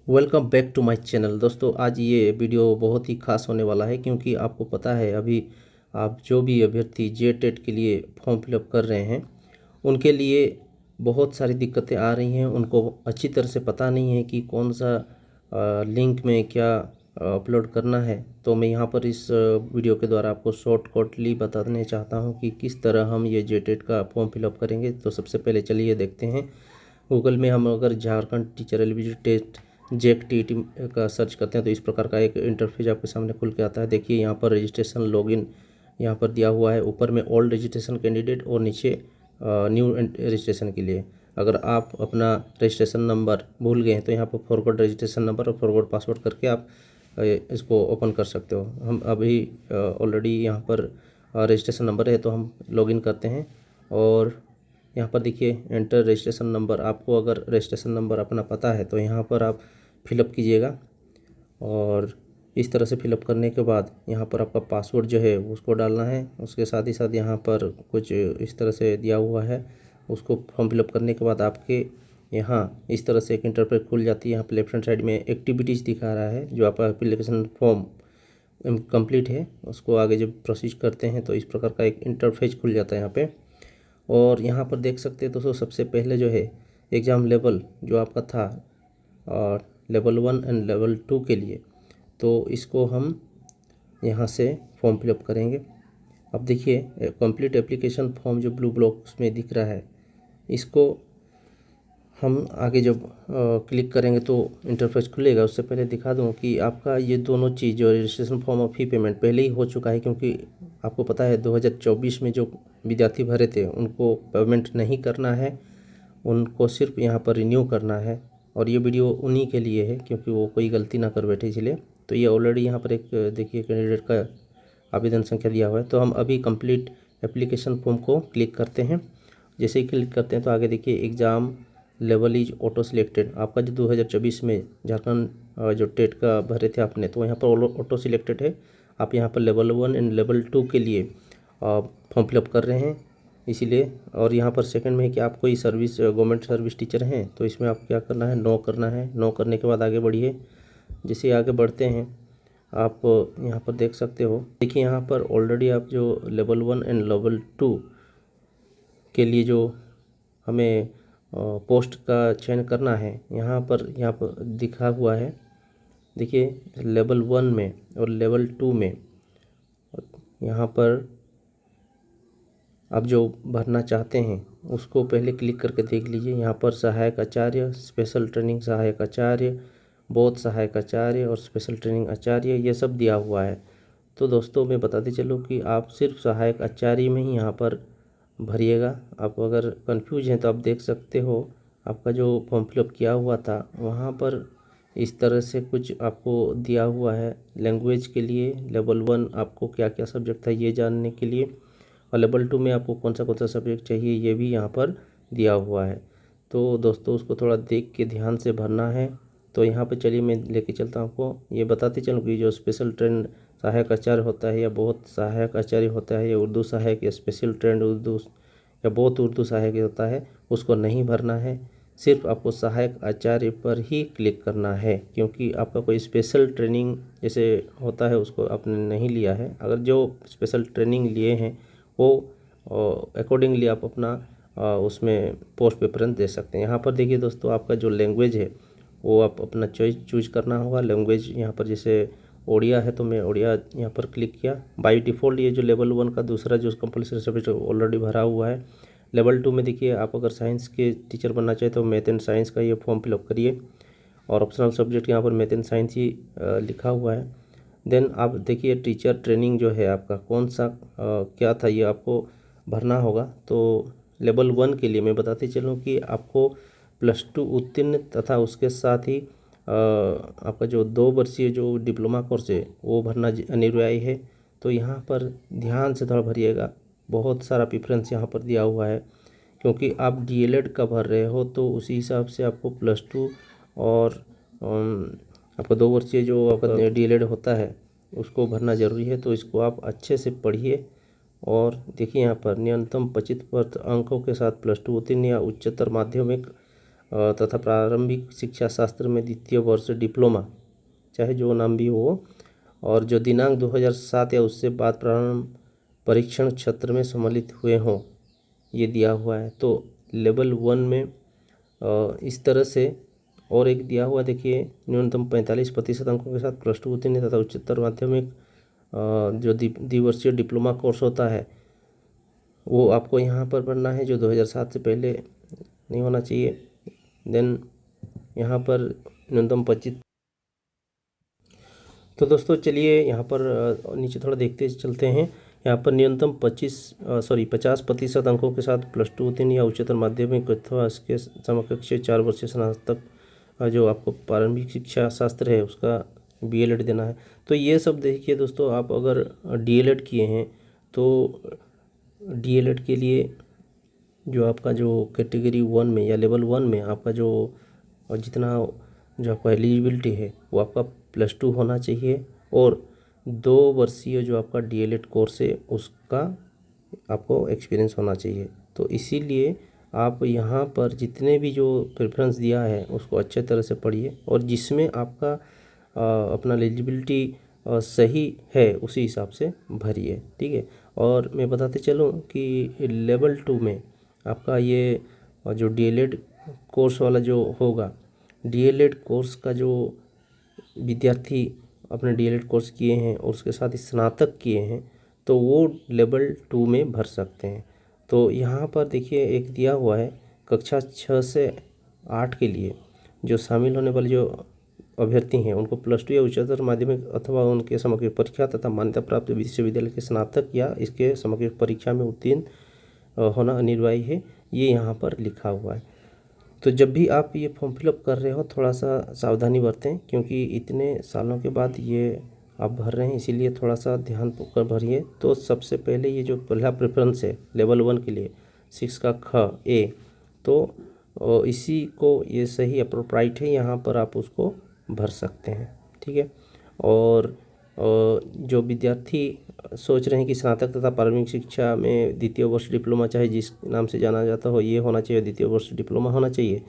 Welcome back to my channel. दोस्तों, आज ये वीडियो बहुत ही खास होने वाला है क्योंकि आपको पता है अभी आप जो भी अभ्यर्थी जे टेट के लिए फॉर्म फिलअप कर रहे हैं उनके लिए बहुत सारी दिक्कतें आ रही हैं। उनको अच्छी तरह से पता नहीं है कि कौन सा लिंक में क्या अपलोड करना है। तो मैं यहाँ पर इस वीडियो के द्वारा आपको शॉर्टकटली बताने चाहता हूँ कि किस तरह हम ये जे टेट का फॉर्म फिलअप करेंगे। तो सबसे पहले चलिए देखते हैं। गूगल में हम अगर झारखंड टीचर एलिजिबिलिटी टेस्ट जेक टीटी का सर्च करते हैं तो इस प्रकार का एक इंटरफेस आपके सामने खुल के आता है। देखिए यहाँ पर रजिस्ट्रेशन लॉगिन यहाँ पर दिया हुआ है, ऊपर में ओल्ड रजिस्ट्रेशन कैंडिडेट और नीचे न्यू रजिस्ट्रेशन के लिए। अगर आप अपना रजिस्ट्रेशन नंबर भूल गए हैं तो यहाँ पर फॉरवर्ड रजिस्ट्रेशन नंबर और फॉरवर्ड पासवर्ड करके आप इसको ओपन कर सकते हो। हम अभी ऑलरेडी यहाँ पर रजिस्ट्रेशन नंबर है तो हम लॉगिन करते हैं और यहाँ पर देखिए एंटर रजिस्ट्रेशन नंबर। आपको अगर रजिस्ट्रेशन नंबर अपना पता है तो यहाँ पर आप फिलअप कीजिएगा और इस तरह से फिलअप करने के बाद यहाँ पर आपका पासवर्ड जो है उसको डालना है। उसके साथ ही साथ यहाँ पर कुछ इस तरह से दिया हुआ है, उसको फॉर्म फिलअप करने के बाद आपके यहाँ इस तरह से एक इंटरफेस खुल जाती है। यहाँ पर लेफ्ट हैंड साइड में एक्टिविटीज़ दिखा रहा है, जो आपका एप्लीकेशन फॉर्म कंप्लीट है उसको आगे जब प्रोसीड करते हैं तो इस प्रकार का एक इंटरफेस खुल जाता है यहाँ पे। और यहाँ पर देख सकते हैं दोस्तों, सबसे पहले जो है एग्ज़ाम लेवल जो आपका था और लेवल 1 एंड लेवल 2 के लिए, तो इसको हम यहाँ से फॉर्म फिलअप करेंगे। अब देखिए कंप्लीट एप्लीकेशन फॉर्म जो ब्लू ब्लॉक्स में दिख रहा है, इसको हम आगे जब क्लिक करेंगे तो इंटरफेस खुलेगा। उससे पहले दिखा दूं कि आपका ये दोनों चीज़ जो रजिस्ट्रेशन फॉर्म और फी पेमेंट पहले ही हो चुका है, क्योंकि आपको पता है 2024 में जो विद्यार्थी भरे थे उनको पेमेंट नहीं करना है, उनको सिर्फ यहाँ पर रिन्यू करना है। और ये वीडियो उन्हीं के लिए है क्योंकि वो कोई गलती ना कर बैठे इसलिए। तो ये ऑलरेडी यहाँ पर एक देखिए कैंडिडेट का आवेदन संख्या दिया हुआ है। तो हम अभी कंप्लीट एप्लीकेशन फॉर्म को क्लिक करते हैं। जैसे ही क्लिक करते हैं तो आगे देखिए exam level is auto selected. आपका जो 2024 में झारखंड जो टेट का भरे थे आपने, तो यहाँ पर ऑटो सिलेक्टेड है। आप यहाँ पर लेवल 1 एंड लेवल 2 के लिए फॉर्म फिलअप कर रहे हैं इसीलिए। और यहाँ पर सेकंड में है कि आप कोई सर्विस गवर्नमेंट सर्विस टीचर हैं तो इसमें आप क्या करना है, नो करना है। नो करने के बाद आगे बढ़िए। जैसे आगे बढ़ते हैं आप यहाँ पर देख सकते हो, देखिए यहाँ पर ऑलरेडी आप जो लेवल 1 एंड लेवल 2 के लिए जो हमें पोस्ट का चयन करना है, यहाँ पर दिखा हुआ है। देखिए लेवल 1 में और लेवल 2 में यहाँ पर आप जो भरना चाहते हैं उसको पहले क्लिक करके देख लीजिए। यहाँ पर सहायक आचार्य, स्पेशल ट्रेनिंग सहायक आचार्य, बोध सहायक आचार्य और स्पेशल ट्रेनिंग आचार्य, ये सब दिया हुआ है। तो दोस्तों मैं बताते चलूँ कि आप सिर्फ सहायक आचार्य में ही यहाँ पर भरिएगा। आप अगर कंफ्यूज हैं तो आप देख सकते हो, आपका जो फॉर्म फिलअप किया हुआ था वहाँ पर इस तरह से कुछ आपको दिया हुआ है। लैंग्वेज के लिए लेवल 1 आपको क्या क्या सब्जेक्ट था ये जानने के लिए, और लेवल 2 में आपको कौन सा सब्जेक्ट चाहिए ये भी यहाँ पर दिया हुआ है। तो दोस्तों उसको थोड़ा देख के ध्यान से भरना है। तो यहाँ पर चलिए मैं लेके चलता हूँ आपको। ये बताते चलूँ कि जो स्पेशल ट्रेंड सहायक आचार्य होता है या बहुत सहायक आचार्य होता है, या उर्दू सहायक या स्पेशल ट्रेंड उर्दू या बहुत उर्दू सहायक होता है, उसको नहीं भरना है। सिर्फ आपको सहायक आचार्य पर ही क्लिक करना है, क्योंकि आपका कोई स्पेशल ट्रेनिंग जैसे होता है उसको आपने नहीं लिया है। अगर जो स्पेशल ट्रेनिंग लिए हैं वो अकॉर्डिंगली आप अपना उसमें पोस्ट प्रेफरेंस दे सकते हैं। यहाँ पर देखिए दोस्तों, आपका जो लैंग्वेज है वो आप अपना चॉइस चूज करना होगा। लैंग्वेज यहाँ पर जैसे ओडिया है तो मैं ओडिया यहाँ पर क्लिक किया। बाय डिफ़ॉल्ट ये जो लेवल 1 का दूसरा जो कंपलसरी सब्जेक्ट ऑलरेडी भरा हुआ है। लेवल 2 में देखिए आप अगर साइंस के टीचर बनना चाहे तो मैथ एंड साइंस का ये फॉर्म फिलअप करिए, और ऑप्शनल सब्जेक्ट यहाँ पर मैथ एंड साइंस ही लिखा हुआ है। देन आप देखिए टीचर ट्रेनिंग जो है आपका कौन सा क्या था ये आपको भरना होगा। तो लेवल 1 के लिए मैं बताते चलूँ कि आपको +2 उत्तीर्ण तथा उसके साथ ही आपका जो 2 वर्षीय जो डिप्लोमा कोर्स है वो भरना अनिवार्य है। तो यहाँ पर ध्यान से थोड़ा भरिएगा, बहुत सारा प्रेफरेंस यहाँ पर दिया हुआ है। क्योंकि आप डीएलएड का भर रहे हो तो उसी हिसाब से आपको +2 और आपका 2 वर्षीय जो आपका डीएलएड होता है उसको भरना ज़रूरी है। तो इसको आप अच्छे से पढ़िए और देखिए यहाँ पर न्यूनतम 25% अंकों के साथ +2 उत्तीर्ण या उच्चतर माध्यमिक तथा प्रारंभिक शिक्षा शास्त्र में द्वितीय वर्ष डिप्लोमा, चाहे जो नाम भी हो, और जो दिनांक 2007 या उससे बाद प्रारंभ परीक्षण क्षेत्र में सम्मिलित हुए हों, ये दिया हुआ है। तो लेवल 1 में इस तरह से, और एक दिया हुआ देखिए, न्यूनतम 45% अंकों के साथ +2 उत्तीर्ण तथा उच्चतर माध्यमिक जो द्विवर्षीय डिप्लोमा कोर्स होता है वो आपको यहाँ पर भरना है, जो 2007 से पहले नहीं होना चाहिए। देन यहाँ पर न्यूनतम 25। तो दोस्तों चलिए यहाँ पर नीचे थोड़ा देखते चलते हैं। यहाँ पर न्यूनतम 50% अंकों के साथ +2 उत्तीर्ण या उच्चतर माध्यमिक अथवा इसके समकक्ष 4 वर्षीय स्नातक जो आपको प्रारंभिक शिक्षा शास्त्र है उसका BLED देना है। तो ये सब देखिए दोस्तों, आप अगर DLED किए हैं तो DLED के लिए जो आपका जो कैटेगरी 1 में या लेवल 1 में आपका जो जितना जो आपका एलिजिबिलिटी है वो आपका +2 होना चाहिए, और 2 वर्षीय जो आपका DLED कोर्स है उसका आपको एक्सपीरियंस होना चाहिए। तो इसीलिए आप यहाँ पर जितने भी जो प्रेफरेंस दिया है उसको अच्छे तरह से पढ़िए, और जिसमें आपका अपना एलिजिबिलिटी सही है उसी हिसाब से भरिए, ठीक है। और मैं बताते चलूँ कि लेवल 2 में आपका ये जो DLED कोर्स वाला जो होगा, DLED कोर्स का जो विद्यार्थी अपने DLED कोर्स किए हैं और उसके साथ स्नातक किए हैं तो वो लेवल 2 में भर सकते हैं। तो यहाँ पर देखिए एक दिया हुआ है, कक्षा 6 से 8 के लिए जो शामिल होने वाले जो अभ्यर्थी हैं उनको +2 या उच्चतर माध्यमिक अथवा उनके समकक्ष परीक्षा तथा मान्यता प्राप्त विश्वविद्यालय के स्नातक या इसके समकक्ष परीक्षा में उत्तीर्ण होना अनिवार्य है, ये यहाँ पर लिखा हुआ है। तो जब भी आप ये फॉर्म फिलअप कर रहे हो थोड़ा सा सावधानी बरतें, क्योंकि इतने सालों के बाद ये आप भर रहे हैं, इसीलिए थोड़ा सा ध्यान कर भरिए। तो सबसे पहले ये जो पहला प्रेफरेंस है लेवल 1 के लिए 6 का ख ए, तो इसी को ये सही अप्रोप्राइट है, यहाँ पर आप उसको भर सकते हैं, ठीक है। और जो विद्यार्थी सोच रहे हैं कि स्नातक तथा प्रारंभिक शिक्षा में द्वितीय वर्ष डिप्लोमा, चाहे जिस नाम से जाना जाता हो, ये होना चाहिए, द्वितीय वर्ष डिप्लोमा होना चाहिए,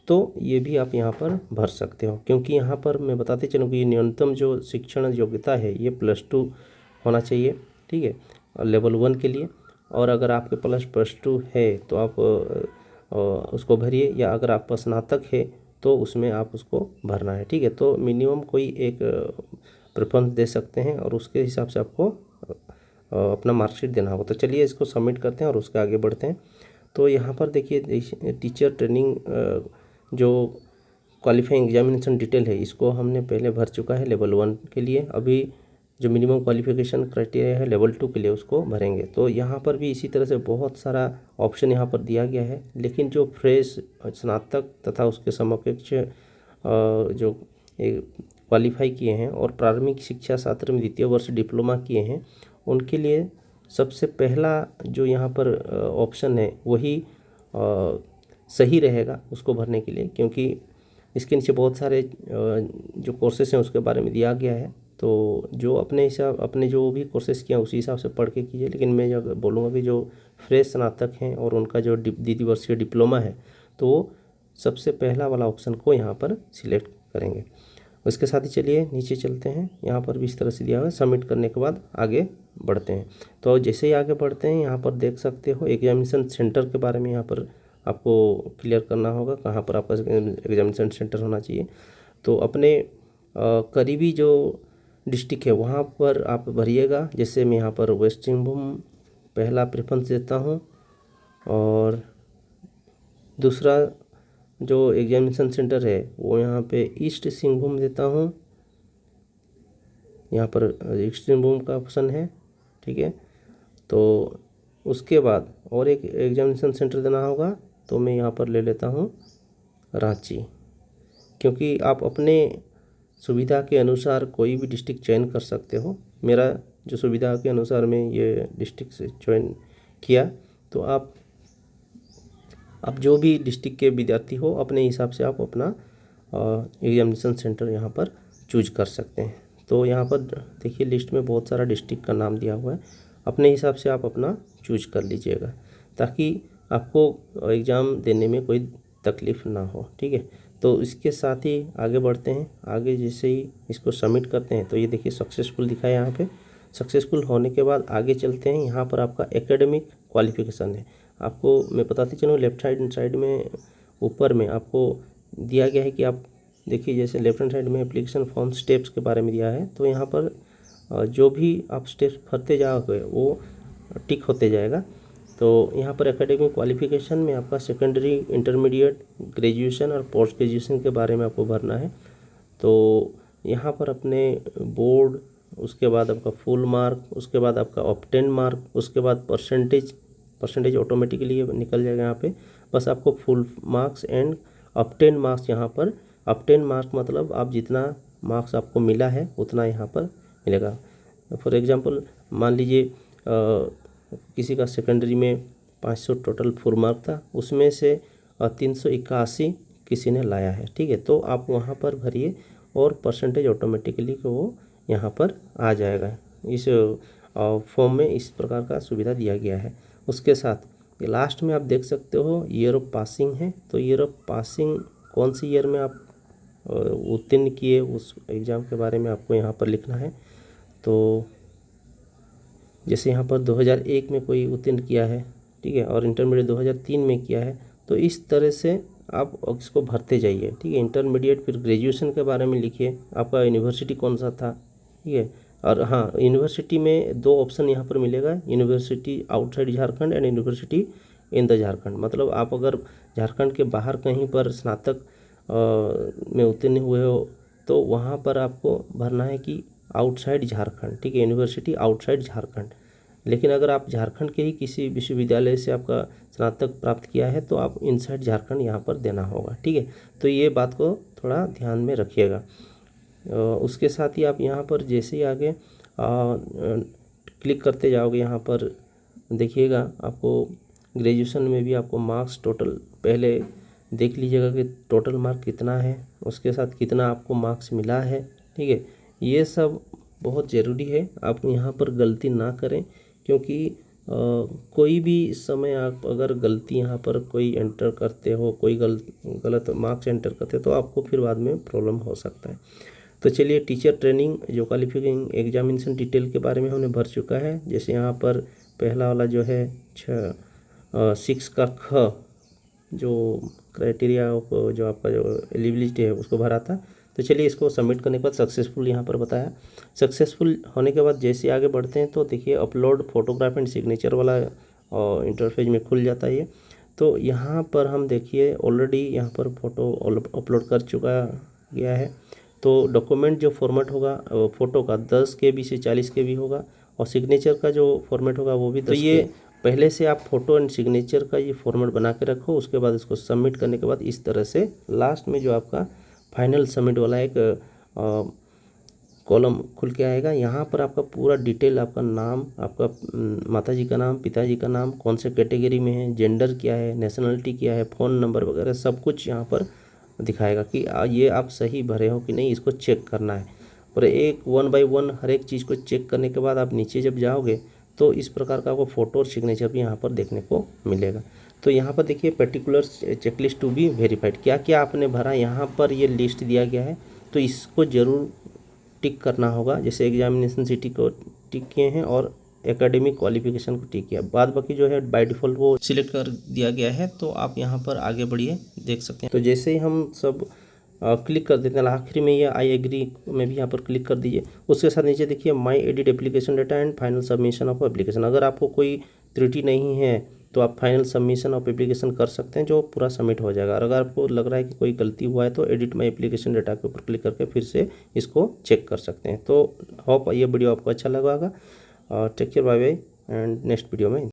तो ये भी आप यहाँ पर भर सकते हो। क्योंकि यहाँ पर मैं बताते चलूँ कि न्यूनतम जो शिक्षण योग्यता है ये +2 होना चाहिए, ठीक है, लेवल 1 के लिए। और अगर आपके +2 है तो आप उसको भरिए, या अगर आपका स्नातक है तो उसमें आप उसको भरना है, ठीक है। तो मिनिमम कोई एक प्रेफरेंस दे सकते हैं और उसके हिसाब से आपको अपना मार्कशीट देना होगा। तो चलिए इसको सबमिट करते हैं और उसके आगे बढ़ते हैं। तो यहाँ पर देखिए टीचर ट्रेनिंग जो क्वालिफाइंग एग्जामिनेशन डिटेल है इसको हमने पहले भर चुका है लेवल 1 के लिए। अभी जो मिनिमम क्वालिफिकेशन क्राइटेरिया है लेवल 2 के लिए उसको भरेंगे। तो यहाँ पर भी इसी तरह से बहुत सारा ऑप्शन यहाँ पर दिया गया है, लेकिन जो फ्रेश स्नातक तथा उसके समकक्ष जो क्वालिफाई किए हैं और प्रारंभिक शिक्षा शास्त्र में द्वितीय वर्ष डिप्लोमा किए हैं उनके लिए सबसे पहला जो यहाँ पर ऑप्शन है वही सही रहेगा उसको भरने के लिए, क्योंकि इसके नीचे बहुत सारे जो कोर्सेस हैं उसके बारे में दिया गया है। तो जो अपने जो भी कोर्सेस किए हैं उसी हिसाब से पढ़ के कीजिए। लेकिन मैं जब बोलूँगा कि जो फ्रेश स्नातक हैं और उनका जो द्वितीय वर्षीय डिप्लोमा है तो वो सबसे पहला वाला ऑप्शन को यहाँ पर सिलेक्ट करेंगे। उसके साथ ही चलिए नीचे चलते हैं, यहाँ पर भी इस तरह से दिया हुआ है। सबमिट करने के बाद आगे बढ़ते हैं। तो जैसे ही आगे बढ़ते हैं यहाँ पर देख सकते हो एग्जामिनेशन सेंटर के बारे में यहाँ पर आपको क्लियर करना होगा, कहाँ पर आपका एग्जामिनेशन सेंटर होना चाहिए। तो अपने करीबी जो डिस्ट्रिक्ट है वहाँ पर आप भरिएगा। जैसे मैं यहाँ पर वेस्ट सिंहभूम पहला प्रेफरेंस देता हूँ, और दूसरा जो एग्जामिनेशन सेंटर है वो यहाँ पे ईस्ट सिंहभूम देता हूँ। यहाँ पर ईस्ट सिंहभूम का ऑप्शन है, ठीक है। तो उसके बाद और एक एग्जामिनेशन सेंटर देना होगा, तो मैं यहाँ पर ले लेता हूँ रांची, क्योंकि आप अपने सुविधा के अनुसार कोई भी डिस्ट्रिक्ट चयन कर सकते हो। मेरा जो सुविधा के अनुसार मैं ये डिस्ट्रिक्ट से चयन किया, तो आप जो भी डिस्ट्रिक्ट के विद्यार्थी हो अपने हिसाब से आप अपना एग्जामिनेशन सेंटर यहाँ पर चूज कर सकते हैं। तो यहाँ पर देखिए लिस्ट में बहुत सारा डिस्ट्रिक्ट का नाम दिया हुआ है, अपने हिसाब से आप अपना चूज कर लीजिएगा, ताकि आपको एग्ज़ाम देने में कोई तकलीफ़ ना हो। ठीक है, तो इसके साथ ही आगे बढ़ते हैं। आगे जैसे ही इसको सबमिट करते हैं तो ये देखिए सक्सेसफुल दिखा है यहाँ पे। सक्सेसफुल होने के बाद आगे चलते हैं। यहाँ पर आपका एकेडमिक क्वालिफिकेशन है। आपको मैं बताते चलूँ, लेफ्ट हैंड साइड में ऊपर में आपको दिया गया है कि आप देखिए, जैसे लेफ्ट हैंड साइड में एप्लीकेशन फॉर्म स्टेप्स के बारे में दिया है, तो यहाँ पर जो भी आप स्टेप्स भरते जाओगे वो टिक होते जाएगा। तो यहाँ पर एकेडमिक क्वालिफिकेशन में आपका सेकेंडरी, इंटरमीडिएट, ग्रेजुएशन और पोस्ट ग्रेजुएशन के बारे में आपको भरना है। तो यहाँ पर अपने बोर्ड, उसके बाद आपका फुल मार्क, उसके बाद आपका ऑब्टेन मार्क, उसके बाद परसेंटेज ऑटोमेटिकली निकल जाएगा यहाँ पे। बस आपको full marks and obtain marks, यहाँ पर ऑब्टेन मार्क मतलब आप जितना मार्क्स आपको मिला है उतना यहाँ पर मिलेगा। फॉर एग्जांपल मान लीजिए किसी का सेकेंडरी में 500 टोटल फुल मार्क था, उसमें से 381 किसी ने लाया है। ठीक है, तो आप वहाँ पर भरिए और परसेंटेज ऑटोमेटिकली वो यहाँ पर आ जाएगा। इस फॉर्म में इस प्रकार का सुविधा दिया गया है। उसके साथ लास्ट में आप देख सकते हो ईयर ऑफ पासिंग है। तो ईयर ऑफ पासिंग कौन सी ईयर में आप उत्तीर्ण किए उस एग्ज़ाम के बारे में आपको यहाँ पर लिखना है। तो जैसे यहाँ पर 2001 में कोई उत्तीर्ण किया है, ठीक है, और इंटरमीडिएट 2003 में किया है, तो इस तरह से आप इसको भरते जाइए। ठीक है, इंटरमीडिएट फिर ग्रेजुएशन के बारे में लिखिए, आपका यूनिवर्सिटी कौन सा था। ठीक है, और हाँ, यूनिवर्सिटी में 2 ऑप्शन यहाँ पर मिलेगा, university outside Jharkhand and university in the Jharkhand. मतलब आप अगर झारखंड के बाहर कहीं पर स्नातक में उत्तीर्ण हुए हो तो वहाँ पर आपको भरना है कि आउटसाइड झारखंड। ठीक है, यूनिवर्सिटी आउटसाइड झारखंड। लेकिन अगर आप झारखंड के ही किसी विश्वविद्यालय से आपका स्नातक प्राप्त किया है तो आप इनसाइड झारखंड यहाँ पर देना होगा। ठीक है, तो ये बात को थोड़ा ध्यान में रखिएगा। उसके साथ ही आप यहाँ पर जैसे ही आगे क्लिक करते जाओगे, यहाँ पर देखिएगा आपको ग्रेजुएशन में भी आपको मार्क्स टोटल पहले देख लीजिएगा कि टोटल मार्क कितना है, उसके साथ कितना आपको मार्क्स मिला है। ठीक है, ये सब बहुत ज़रूरी है, आप यहाँ पर गलती ना करें, क्योंकि कोई भी समय आप अगर गलती यहाँ पर कोई एंटर करते हो, कोई गलत मार्क्स एंटर करते हो तो आपको फिर बाद में प्रॉब्लम हो सकता है। तो चलिए, टीचर ट्रेनिंग जो क्वालिफिकेशन एग्जामिनेशन डिटेल के बारे में हमने भर चुका है। जैसे यहाँ पर पहला वाला जो है 6 का ख जो क्राइटेरिया जो आपका जो एलिजिबिलिटी है उसको भरा था। तो चलिए, इसको सबमिट करने के बाद सक्सेसफुल यहाँ पर बताया। सक्सेसफुल होने के बाद जैसे आगे बढ़ते हैं तो देखिए अपलोड फोटोग्राफ एंड सिग्नेचर वाला इंटरफेस में खुल जाता है ये। तो यहाँ पर हम देखिए ऑलरेडी यहाँ पर फ़ोटो अपलोड कर चुका गया है। तो डॉक्यूमेंट जो फॉर्मेट होगा फ़ोटो का 10 KB से 40 KB होगा, और सिग्नेचर का जो फॉर्मेट होगा वो भी 10 KB। तो ये पहले से आप फोटो एंड सिग्नेचर का ये फॉर्मेट बना के रखो। उसके बाद इसको सबमिट करने के बाद इस तरह से लास्ट में जो आपका फाइनल सबमिट वाला एक कॉलम खुल के आएगा। यहाँ पर आपका पूरा डिटेल, आपका नाम, आपका माताजी का नाम, पिताजी का नाम, कौन से कैटेगरी में है, जेंडर क्या है, नेशनलिटी क्या है, फ़ोन नंबर वगैरह सब कुछ यहाँ पर दिखाएगा कि ये आप सही भरे हो कि नहीं, इसको चेक करना है। और एक 1 बाय 1 हर एक चीज़ को चेक करने के बाद आप नीचे जब जाओगे तो इस प्रकार का आपको फ़ोटो और सिग्नेचर भी यहाँ पर देखने को मिलेगा। तो यहाँ पर देखिए particular checklist to be verified, क्या क्या आपने भरा यहाँ पर ये लिस्ट दिया गया है, तो इसको ज़रूर टिक करना होगा। जैसे एग्जामिनेशन सिटी को टिक किए हैं और एकेडमिक क्वालिफिकेशन को टिक किया, बाद बाकी जो है बाय डिफ़ॉल्ट वो सिलेक्ट कर दिया गया है। तो आप यहाँ पर आगे बढ़िए, देख सकते हैं। तो जैसे ही हम सब क्लिक कर देते हैं, आखिरी में ये आई एग्री में भी यहाँ पर क्लिक कर दीजिए। उसके साथ नीचे देखिए my edit application data and final submission of application. अगर आपको कोई त्रुटि नहीं है तो आप फाइनल सबमिशन ऑफ एप्लीकेशन कर सकते हैं, जो पूरा सबमिट हो जाएगा। और अगर आपको लग रहा है कि कोई गलती हुआ है तो एडिट माई एप्लीकेशन डेटा के ऊपर क्लिक करके फिर से इसको चेक कर सकते हैं। तो होप ये वीडियो आपको अच्छा लगा होगा। Take care, bye bye, and next video में